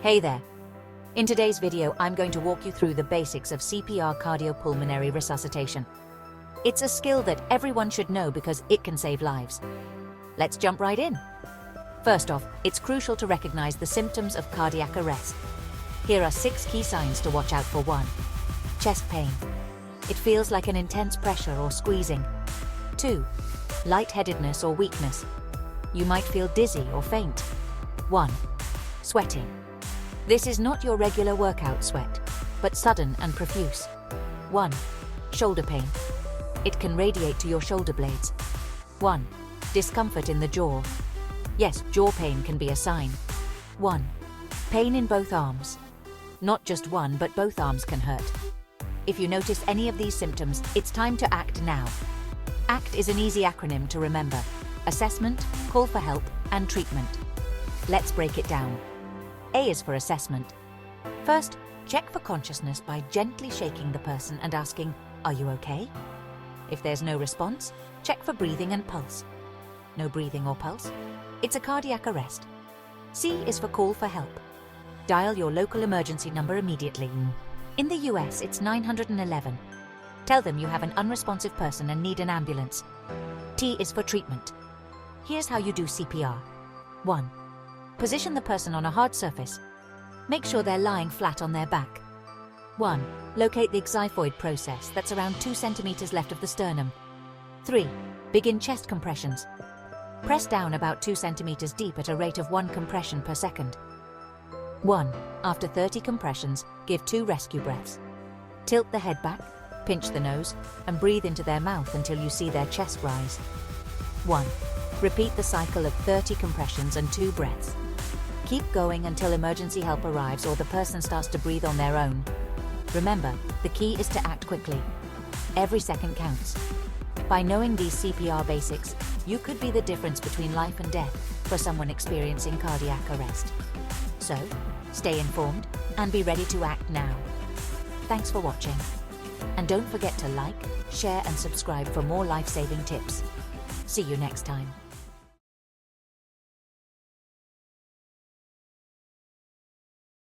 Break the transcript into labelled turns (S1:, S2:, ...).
S1: Hey there. In today's video, I'm going to walk you through the basics of CPR cardiopulmonary resuscitation. It's a skill that everyone should know because it can save lives. Let's jump right in. First off, it's crucial to recognize the symptoms of cardiac arrest. Here are 6 key signs to watch out for. 1. Chest pain. It feels like an intense pressure or squeezing. 2. Lightheadedness or weakness. You might feel dizzy or faint. 1. Sweating. This is not your regular workout sweat, but sudden and profuse. 1. Shoulder pain. It can radiate to your shoulder blades. 1. Discomfort in the jaw. Yes, jaw pain can be a sign. 1. Pain in both arms. Not just one, but both arms can hurt. If you notice any of these symptoms, it's time to act now. ACT is an easy acronym to remember: assessment, call for help, and treatment. Let's break it down. A is for assessment. First, check for consciousness by gently shaking the person and asking, "Are you okay?" If there's no response, check for breathing and pulse. No breathing or pulse? It's a cardiac arrest. C is for call for help. Dial your local emergency number immediately. In the US, it's 911. Tell them you have an unresponsive person and need an ambulance. T is for treatment. Here's how you do CPR. 1. Position the person on a hard surface. Make sure they're lying flat on their back. 1. Locate the xiphoid process, that's around 2 centimeters left of the sternum. 3. Begin chest compressions. Press down about 2 centimeters deep at a rate of 1 compression per second. 1. After 30 compressions, give 2 rescue breaths. Tilt the head back, pinch the nose, and breathe into their mouth until you see their chest rise. 1. Repeat the cycle of 30 compressions and 2 breaths. Keep going until emergency help arrives or the person starts to breathe on their own. Remember, the key is to act quickly. Every second counts. By knowing these CPR basics, you could be the difference between life and death for someone experiencing cardiac arrest. So, stay informed and be ready to act now. Thanks for watching. And don't forget to like, share and subscribe for more life-saving tips. See you next time.